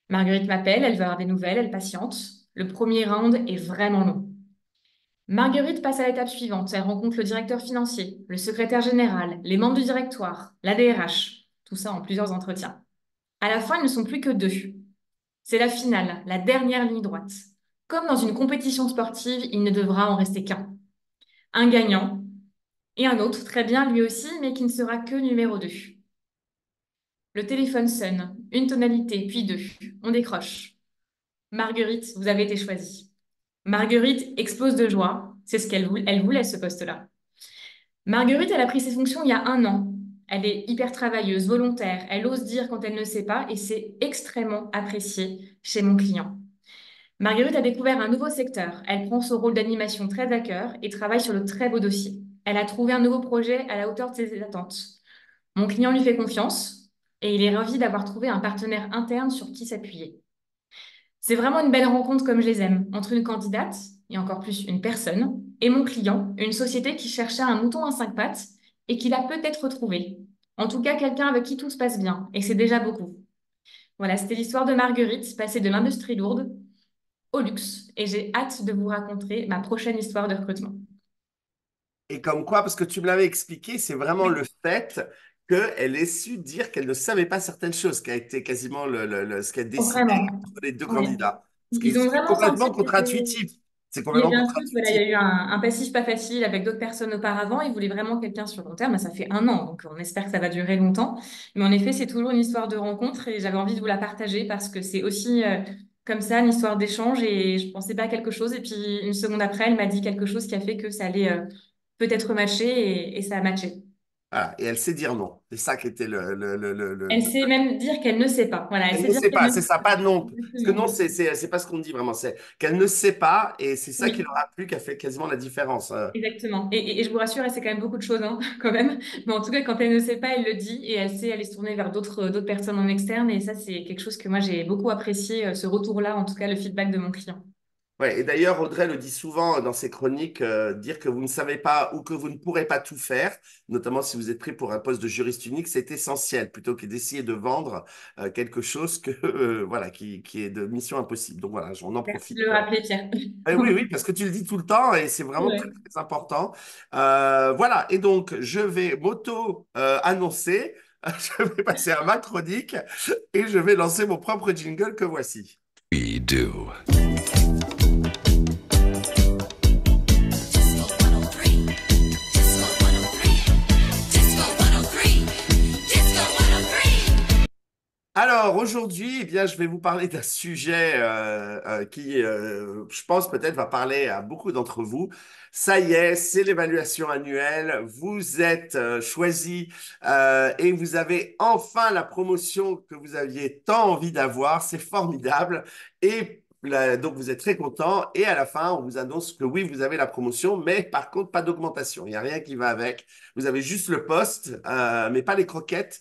Marguerite m'appelle, elle veut avoir des nouvelles, elle patiente. Le premier round est vraiment long. Marguerite passe à l'étape suivante. Elle rencontre le directeur financier, le secrétaire général, les membres du directoire, la DRH. Tout ça en plusieurs entretiens. À la fin, ils ne sont plus que 2. C'est la finale, la dernière ligne droite. Comme dans une compétition sportive, il ne devra en rester qu'un. Un gagnant et un autre, très bien lui aussi, mais qui ne sera que numéro 2. Le téléphone sonne, une tonalité, puis 2. On décroche. Marguerite, vous avez été choisie. Marguerite explose de joie. C'est ce elle voulait, ce poste-là. Marguerite, elle a pris ses fonctions il y a 1 an. Elle est hyper travailleuse, volontaire. Elle ose dire quand elle ne sait pas et c'est extrêmement apprécié chez mon client. Marguerite a découvert un nouveau secteur. Elle prend son rôle d'animation très à cœur et travaille sur de très beaux dossiers. Elle a trouvé un nouveau projet à la hauteur de ses attentes. Mon client lui fait confiance et il est ravi d'avoir trouvé un partenaire interne sur qui s'appuyer. C'est vraiment une belle rencontre comme je les aime, entre une candidate, et encore plus une personne, et mon client, une société qui cherchait un mouton à 5 pattes et qui l'a peut-être retrouvé. En tout cas, quelqu'un avec qui tout se passe bien, et c'est déjà beaucoup. Voilà, c'était l'histoire de Marguerite, passée de l'industrie lourde au luxe, et j'ai hâte de vous raconter ma prochaine histoire de recrutement. Et comme quoi, parce que tu me l'avais expliqué, c'est vraiment le fait qu'elle ait su dire qu'elle ne savait pas certaines choses, qui a été quasiment ce qui a Oh, décidé vraiment. entre les deux Oui. candidats. Ce qui Ils ont est vraiment complètement senti que contre-intuitif. C'est il y complètement avait un truc, voilà, il y contre-intuitif. a eu un passif pas facile avec d'autres personnes auparavant. Ils voulaient vraiment quelqu'un sur long terme. Ça fait 1 an, donc on espère que ça va durer longtemps. Mais en effet, c'est toujours une histoire de rencontre et j'avais envie de vous la partager parce que c'est aussi comme ça une histoire d'échange et je pensais pas à quelque chose. Et puis une seconde après, elle m'a dit quelque chose qui a fait que ça allait peut-être matcher et ça a matché. Voilà. Et elle sait dire non. C'est ça qui était Elle sait même dire qu'elle ne sait pas. Voilà, elle Elle sait ne dire sait qu'elle pas, ne c'est sait ça, pas. pas non. Parce que non, Exactement. c'est pas ce qu'on dit vraiment, c'est qu'elle ne sait pas et c'est ça qui Oui. leur a plu, qui a fait quasiment la différence. Exactement. Et je vous rassure, elle sait quand même beaucoup de choses, hein, quand même. Mais en tout cas, quand elle ne sait pas, elle le dit et elle sait aller se tourner vers d'autres personnes en externe. Et ça, c'est quelque chose que moi, j'ai beaucoup apprécié, ce retour-là, en tout cas, le feedback de mon client. Ouais, et d'ailleurs, Audrey le dit souvent dans ses chroniques, dire que vous ne savez pas ou que vous ne pourrez pas tout faire, notamment si vous êtes pris pour un poste de juriste unique, c'est essentiel, plutôt que d'essayer de vendre quelque chose voilà, qui est de mission impossible. Donc voilà, on en Merci profite. de le rappeler, Pierre. Oui, oui, parce que tu le dis tout le temps et c'est vraiment très, Ouais. très important. Voilà, et donc je vais m'auto-annoncer, je vais passer à ma chronique et je vais lancer mon propre jingle que voici. We do. Disco 103. Disco 103. Disco 103. Disco 103. Alors aujourd'hui, eh bien, je vais vous parler d'un sujet qui, je pense, peut-être va parler à beaucoup d'entre vous. Ça y est, c'est l'évaluation annuelle. Vous êtes choisi et vous avez enfin la promotion que vous aviez tant envie d'avoir. C'est formidable. Et donc, vous êtes très content. Et à la fin, on vous annonce que oui, vous avez la promotion, mais par contre, pas d'augmentation. Il n'y a rien qui va avec. Vous avez juste le poste, mais pas les croquettes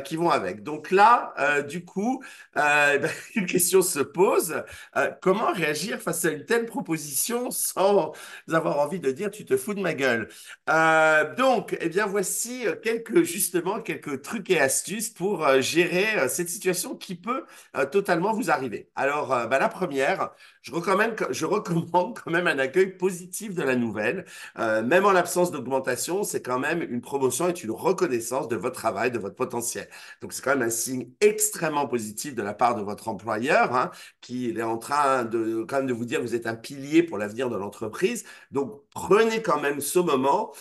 qui vont avec. Donc là, du coup, ben, une question se pose. Comment réagir face à une telle proposition sans avoir envie de dire tu te fous de ma gueule? Donc, eh bien, voici justement, quelques trucs et astuces pour gérer cette situation qui peut totalement vous arriver. Alors, ben, la première, je recommande quand même un accueil positif de la nouvelle. Même en l'absence d'augmentation, c'est quand même une promotion et une reconnaissance de votre travail, de votre potentiel. Donc, c'est quand même un signe extrêmement positif de la part de votre employeur, hein, qui est en train de, quand même de vous dire que vous êtes un pilier pour l'avenir de l'entreprise. Donc, prenez quand même ce moment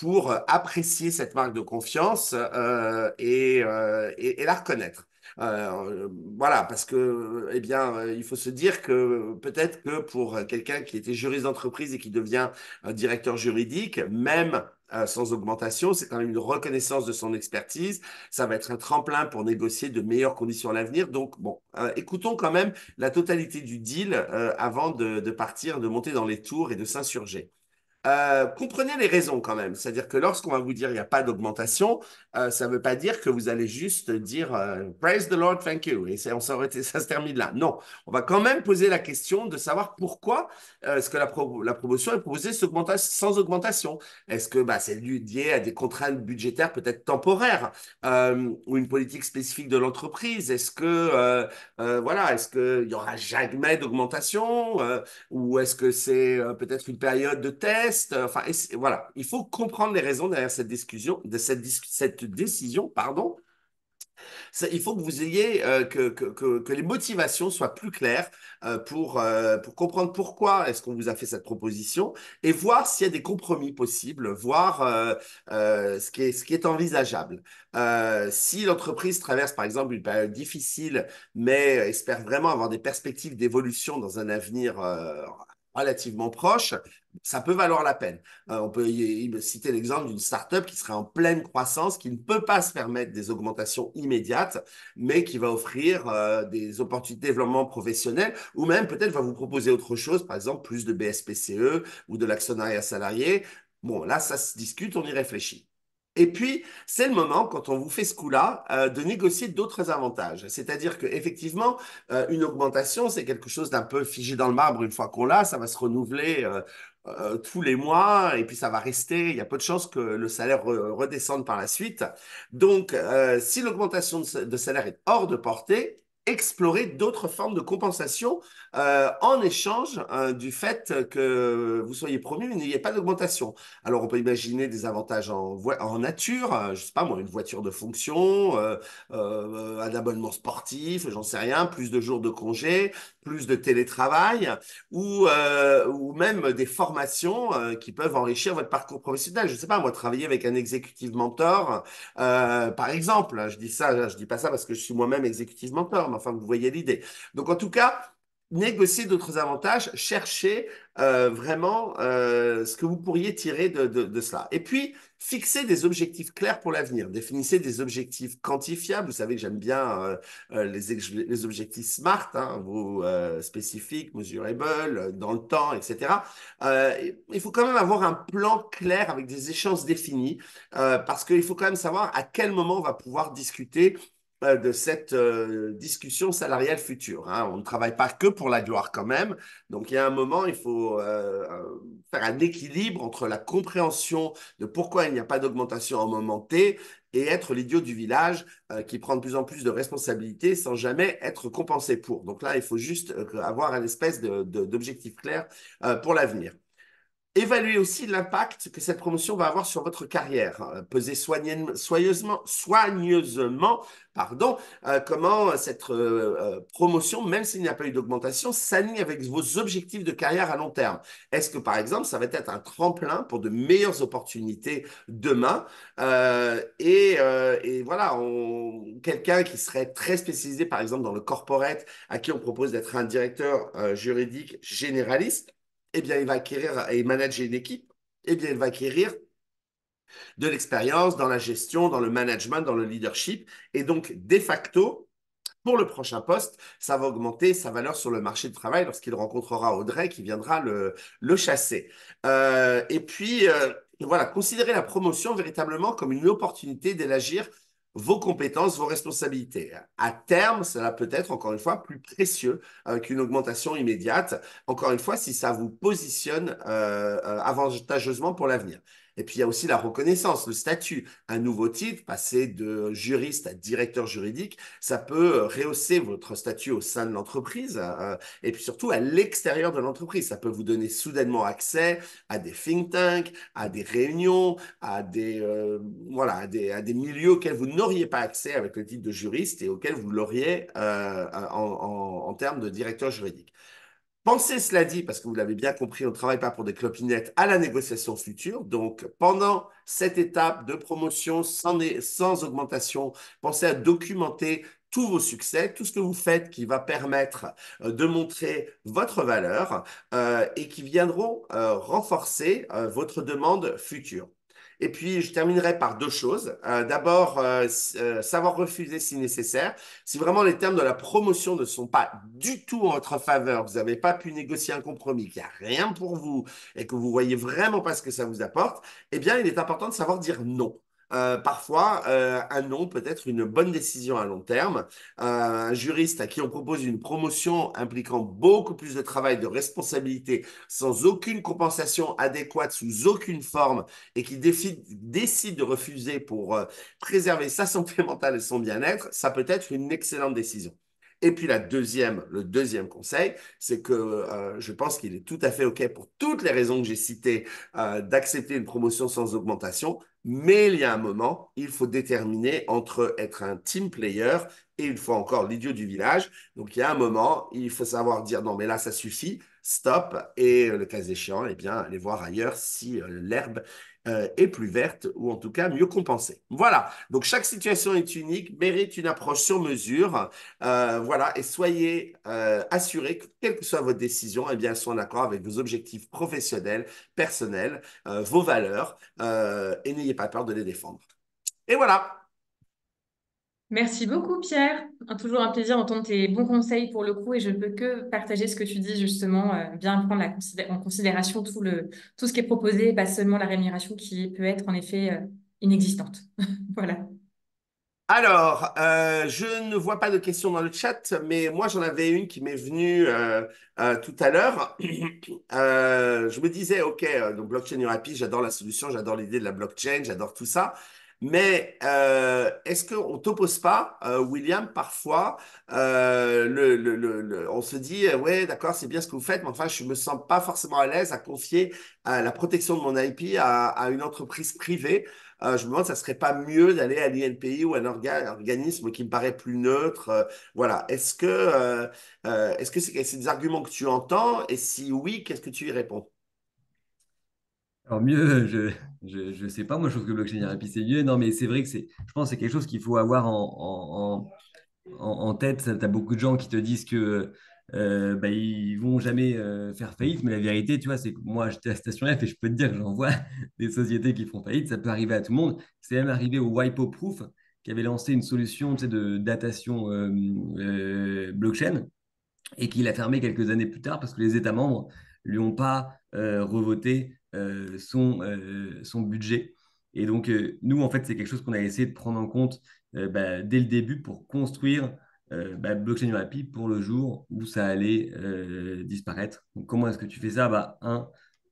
pour apprécier cette marque de confiance et la reconnaître. Voilà, parce que, eh bien, il faut se dire que peut-être que pour quelqu'un qui était juriste d'entreprise et qui devient directeur juridique, même sans augmentation, c'est quand même une reconnaissance de son expertise. Ça va être un tremplin pour négocier de meilleures conditions à l'avenir. Donc, bon, écoutons quand même la totalité du deal avant de partir, de monter dans les tours et de s'insurger. Comprenez les raisons quand même. C'est-à-dire que lorsqu'on va vous dire il n'y a pas d'augmentation, ça ne veut pas dire que vous allez juste dire Praise the Lord, thank you. Et ça se termine là. Non, on va quand même poser la question de savoir pourquoi est-ce que la promotion est proposée sans augmentation. Est-ce que c'est lié à des contraintes budgétaires peut-être temporaires ou une politique spécifique de l'entreprise? Est-ce qu'il n'y aura jamais d'augmentation ou est-ce que c'est peut-être une période de test? Enfin, voilà, il faut comprendre les raisons derrière cette discussion, cette décision, pardon. Il faut que vous ayez que les motivations soient plus claires pour comprendre pourquoi est-ce qu'on vous a fait cette proposition et voir s'il y a des compromis possibles, voir ce qui est envisageable. Si l'entreprise traverse par exemple une période difficile, mais espère vraiment avoir des perspectives d'évolution dans un avenir relativement proche, ça peut valoir la peine. On peut citer l'exemple d'une startup qui serait en pleine croissance, qui ne peut pas se permettre des augmentations immédiates, mais qui va offrir des opportunités de développement professionnel, ou même peut-être va vous proposer autre chose, par exemple plus de BSPCE ou de l'actionnariat salarié. Bon, là, ça se discute, on y réfléchit. Et puis, c'est le moment, quand on vous fait ce coup-là, de négocier d'autres avantages. C'est-à-dire qu'effectivement, une augmentation, c'est quelque chose d'un peu figé dans le marbre une fois qu'on l'a, ça va se renouveler tous les mois et puis ça va rester. Il y a peu de chances que le salaire redescende par la suite. Donc, si l'augmentation de salaire est hors de portée, explorer d'autres formes de compensation en échange du fait que vous soyez promu mais n'ayez pas d'augmentation. Alors, on peut imaginer des avantages en nature, je sais pas moi, une voiture de fonction, un abonnement sportif, j'en sais rien, plus de jours de congé, plus de télétravail, ou même des formations qui peuvent enrichir votre parcours professionnel. Je sais pas moi, travailler avec un executive mentor, par exemple. Je dis pas ça parce que je suis moi-même executive mentor, mais enfin, vous voyez l'idée. Donc, en tout cas, négocier d'autres avantages, chercher vraiment ce que vous pourriez tirer de cela. Et puis, fixer des objectifs clairs pour l'avenir. Définissez des objectifs quantifiables. Vous savez que j'aime bien les objectifs SMART, hein, vos spécifiques, measurable, dans le temps, etc. Il faut quand même avoir un plan clair avec des échéances définies parce qu'il faut quand même savoir à quel moment on va pouvoir discuter de cette discussion salariale future. Hein. On ne travaille pas que pour la gloire quand même. Donc, il y a un moment, il faut faire un équilibre entre la compréhension de pourquoi il n'y a pas d'augmentation en moment T et être l'idiot du village qui prend de plus en plus de responsabilités sans jamais être compensé pour. Donc là, il faut juste avoir un espèce d'objectif clair pour l'avenir. Évaluez aussi l'impact que cette promotion va avoir sur votre carrière. Pesez soigneusement, pardon, comment cette promotion, même s'il n'y a pas eu d'augmentation, s'aligne avec vos objectifs de carrière à long terme. Est-ce que, par exemple, ça va être un tremplin pour de meilleures opportunités demain et voilà, quelqu'un qui serait très spécialisé, par exemple, dans le corporate, à qui on propose d'être un directeur juridique généraliste, eh bien, il va acquérir et manager une équipe, eh bien, il va acquérir de l'expérience dans la gestion, dans le management, dans le leadership. Et donc, de facto, pour le prochain poste, ça va augmenter sa valeur sur le marché du travail lorsqu'il rencontrera Audrey qui viendra le chasser. Et puis, voilà, considérez la promotion véritablement comme une opportunité d'élargir vos compétences, vos responsabilités. À terme, cela peut être, encore une fois, plus précieux qu'une augmentation immédiate. Encore une fois, si ça vous positionne avantageusement pour l'avenir. Et puis, il y a aussi la reconnaissance, le statut. Un nouveau titre, passer de juriste à directeur juridique, ça peut rehausser votre statut au sein de l'entreprise et puis surtout à l'extérieur de l'entreprise. Ça peut vous donner soudainement accès à des think tanks, à des réunions, voilà, à des milieux auxquels vous n'auriez pas accès avec le titre de juriste et auxquels vous l'auriez en termes de directeur juridique. Pensez, cela dit, parce que vous l'avez bien compris, on ne travaille pas pour des clopinettes à la négociation future. Donc, pendant cette étape de promotion sans augmentation, pensez à documenter tous vos succès, tout ce que vous faites qui va permettre de montrer votre valeur et qui viendront renforcer votre demande future. Et puis, je terminerai par deux choses. D'abord, savoir refuser si nécessaire. Si vraiment les termes de la promotion ne sont pas du tout en votre faveur, vous n'avez pas pu négocier un compromis, qu'il n'y a rien pour vous et que vous voyez vraiment pas ce que ça vous apporte, eh bien, il est important de savoir dire non. Parfois, un non peut être une bonne décision à long terme. Un juriste à qui on propose une promotion impliquant beaucoup plus de travail, de responsabilité, sans aucune compensation adéquate, sous aucune forme, et qui décide de refuser pour préserver sa santé mentale et son bien-être, ça peut être une excellente décision. Et puis le deuxième conseil, c'est que je pense qu'il est tout à fait OK pour toutes les raisons que j'ai citées d'accepter une promotion sans augmentation, mais il y a un moment, il faut déterminer entre être un team player et une fois encore l'idiot du village. Donc il y a un moment, il faut savoir dire non, mais là ça suffit, stop, et le cas échéant, eh bien, aller voir ailleurs si l'herbe est plus verte ou en tout cas mieux compensée. Voilà, donc chaque situation est unique, mérite une approche sur mesure. Voilà, et soyez assurés que quelle que soit votre décision, eh bien, elles sont en accord avec vos objectifs professionnels, personnels, vos valeurs, et n'ayez pas peur de les défendre. Et voilà. Merci beaucoup, Pierre. Toujours un plaisir d'entendre tes bons conseils pour le coup et je ne peux que partager ce que tu dis justement, bien prendre en considération tout ce qui est proposé, et pas seulement la rémunération qui peut être en effet inexistante. Voilà. Alors, je ne vois pas de questions dans le chat, mais moi j'en avais une qui m'est venue tout à l'heure. Je me disais, OK, donc blockchain Urapi, j'adore la solution, j'adore l'idée de la blockchain, j'adore tout ça. Mais est-ce qu'on ne t'oppose pas, William, parfois, on se dit, ouais, d'accord, c'est bien ce que vous faites, mais enfin, je ne me sens pas forcément à l'aise à confier la protection de mon IP à une entreprise privée. Je me demande, ça serait pas mieux d'aller à l'INPI ou à un organisme qui me paraît plus neutre. Voilà. Est-ce que c'est des arguments que tu entends? Et si oui, qu'est-ce que tu y réponds? Alors mieux, je sais pas, moi je trouve que blockchain RP c'est mieux. Non, mais c'est vrai que je pense que c'est quelque chose qu'il faut avoir en tête. Tu as beaucoup de gens qui te disent que bah, ils vont jamais faire faillite, mais la vérité, tu vois, c'est que moi j'étais à Station F et je peux te dire que j'en vois des sociétés qui font faillite, ça peut arriver à tout le monde. C'est même arrivé au WIPO Proof qui avait lancé une solution, tu sais, de datation blockchain et qu'il a fermé quelques années plus tard parce que les États membres lui ont pas revoté son budget. Et donc, nous, en fait, c'est quelque chose qu'on a essayé de prendre en compte bah, dès le début pour construire bah, Blockchain Rapid pour le jour où ça allait disparaître. Donc, comment est-ce que tu fais ça? Bah,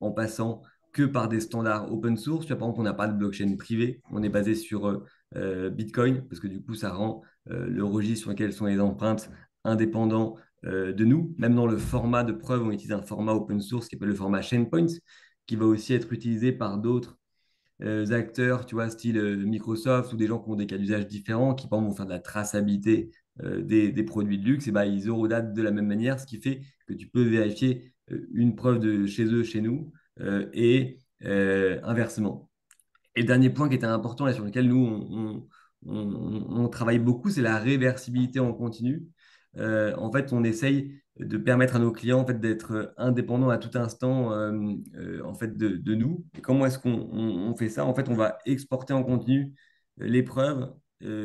en passant que par des standards open source. Tu vois, par exemple, on n'a pas de blockchain privé. On est basé sur Bitcoin parce que du coup, ça rend le registre sur lequel sont les empreintes indépendant de nous. Même dans le format de preuve, on utilise un format open source qui s'appelle le format Chainpoint, qui va aussi être utilisé par d'autres acteurs, tu vois, style Microsoft ou des gens qui ont des cas d'usage différents, qui par exemple vont faire de la traçabilité des produits de luxe, et bah, ils horodatent de la même manière, ce qui fait que tu peux vérifier une preuve de chez eux, chez nous, et inversement. Et le dernier point qui était important et sur lequel nous, on travaille beaucoup, c'est la réversibilité en continu. En fait, on essaye de permettre à nos clients en fait, d'être indépendants à tout instant en fait, de nous. Et comment est-ce qu'on fait ça? En fait, on va exporter en continu les preuves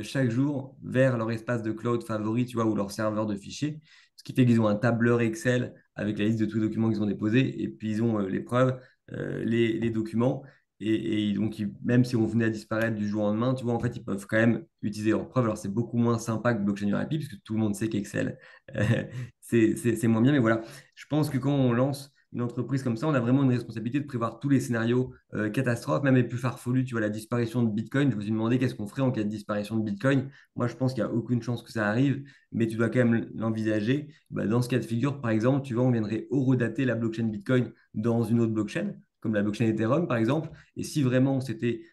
chaque jour vers leur espace de cloud favori, tu vois, ou leur serveur de fichiers. Ce qui fait qu'ils ont un tableur Excel avec la liste de tous les documents qu'ils ont déposés, et puis ils ont les preuves, les documents. Et donc, même si on venait à disparaître du jour au lendemain, tu vois, en fait, ils peuvent quand même utiliser leurs preuves. Alors, c'est beaucoup moins sympa que Blockchain Rapid, puisque tout le monde sait qu'Excel, c'est moins bien. Mais voilà, je pense que quand on lance une entreprise comme ça, on a vraiment une responsabilité de prévoir tous les scénarios catastrophes, même les plus farfelus. Tu vois, la disparition de Bitcoin, je me suis demandé qu'est-ce qu'on ferait en cas de disparition de Bitcoin. Moi, je pense qu'il n'y a aucune chance que ça arrive, mais tu dois quand même l'envisager. Bah, dans ce cas de figure, par exemple, tu vois, on viendrait horodater la blockchain Bitcoin dans une autre blockchain, comme la blockchain Ethereum, par exemple. Et si vraiment on s'était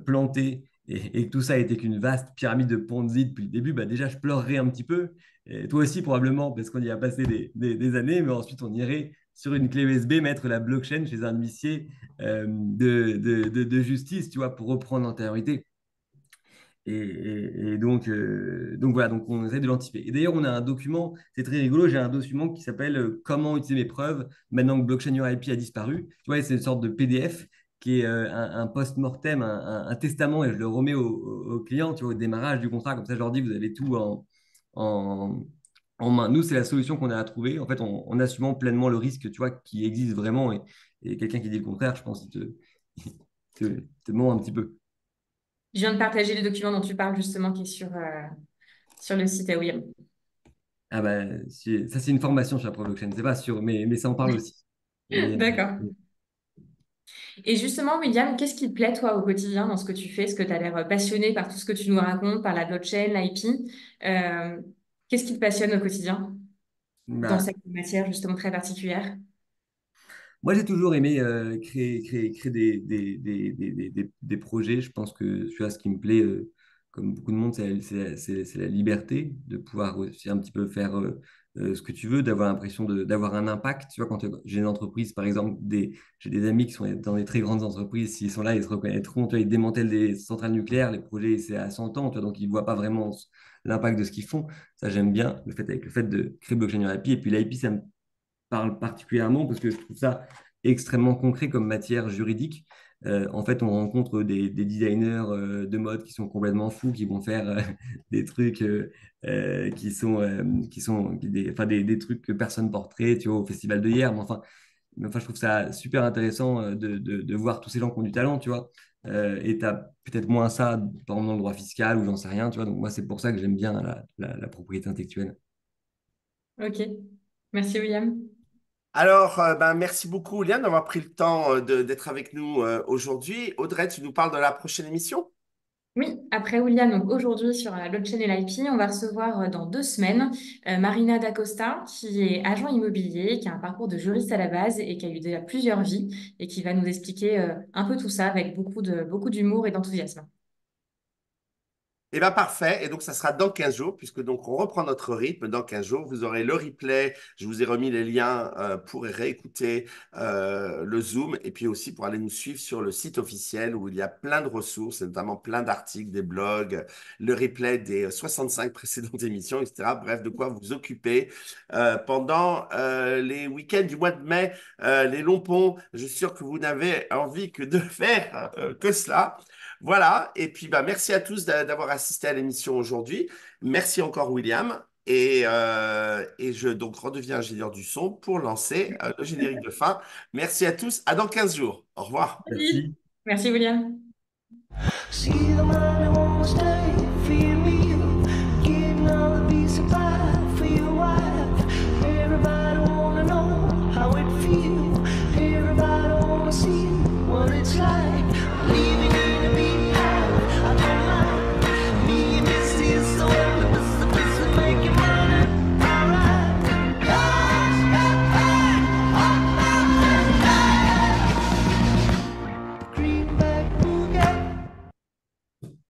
planté et que tout ça était qu'une vaste pyramide de Ponzi depuis le début, bah déjà, je pleurerais un petit peu. Et toi aussi, probablement, parce qu'on y a passé des années, mais ensuite, on irait sur une clé USB mettre la blockchain chez un huissier de justice, tu vois, pour reprendre l'antériorité. Et donc voilà, donc on essaie de l'anticiper. Et d'ailleurs, on a un document, c'est très rigolo, j'ai un document qui s'appelle Comment utiliser mes preuves maintenant que Blockchain Your IP a disparu. Tu vois, c'est une sorte de PDF qui est un post-mortem, un testament, et je le remets au client, tu vois, au démarrage du contrat. Comme ça, je leur dis, vous avez tout en, en main. Nous, c'est la solution qu'on a à trouver, en fait, en assumant pleinement le risque, tu vois, qui existe vraiment. Et quelqu'un qui dit le contraire, je pense qu'il te ment un petit peu. Je viens de partager le document dont tu parles justement qui est sur le site à William. Ah bah, ça, c'est une formation sur la blockchain, c'est pas sûr, mais ça en parle aussi. Mais, D'accord. Et justement, William, qu'est-ce qui te plaît, toi, au quotidien dans ce que tu fais? Est-ce que tu as l'air passionné par tout ce que tu nous racontes, par la blockchain, l'IP? Euh, Qu'est-ce qui te passionne au quotidien dans bah, cette matière justement très particulière? moi, j'ai toujours aimé créer des projets. Je pense que tu vois, ce qui me plaît, comme beaucoup de monde, c'est la liberté de pouvoir aussi un petit peu faire ce que tu veux, d'avoir l'impression d'avoir un impact. Tu vois, quand j'ai une entreprise, par exemple, j'ai des amis qui sont dans des très grandes entreprises, s'ils sont là, ils se reconnaîtront. Tu vois, ils démantèlent des centrales nucléaires, les projets, c'est à 100 ans, tu vois, donc ils ne voient pas vraiment l'impact de ce qu'ils font. Ça, j'aime bien, avec le fait de créer Blockchain IP. Et puis l'IP, ça me parle particulièrement parce que je trouve ça extrêmement concret comme matière juridique. En fait, on rencontre des designers de mode qui sont complètement fous, qui vont faire des trucs enfin, des trucs que personne porterait, tu vois, au festival de hier. Mais enfin, je trouve ça super intéressant de voir tous ces gens qui ont du talent, tu vois. Et tu as peut-être moins ça, par exemple, dans le droit fiscal ou j'en sais rien, tu vois. Donc, moi, c'est pour ça que j'aime bien la propriété intellectuelle. Ok. Merci, William. Alors, ben, merci beaucoup, Liane, d'avoir pris le temps d'être avec nous aujourd'hui. Audrey, tu nous parles de la prochaine émission? Oui, après William, donc aujourd'hui sur la blockchain et l'IP, on va recevoir dans 2 semaines Marina Dacosta, qui est agent immobilier, qui a un parcours de juriste à la base et qui a eu déjà plusieurs vies et qui va nous expliquer un peu tout ça avec beaucoup d'humour et d'enthousiasme. Eh bien, parfait. Et donc, ça sera dans 15 jours, puisque donc on reprend notre rythme. Dans 15 jours, vous aurez le replay. Je vous ai remis les liens pour réécouter le Zoom et puis aussi pour aller nous suivre sur le site officiel où il y a plein de ressources, et notamment plein d'articles, des blogs, le replay des 65 précédentes émissions, etc. Bref, de quoi vous occuper pendant les week-ends du mois de mai, les longs ponts. Je suis sûr que vous n'avez envie que de faire que cela. Voilà, et puis bah, merci à tous d'avoir assisté à l'émission aujourd'hui. Merci encore William. Et je donc redeviens ingénieur du son pour lancer le générique de fin. Merci à tous, à dans 15 jours. Au revoir. Merci. Merci. Merci, William. See the man who won't stay, feed me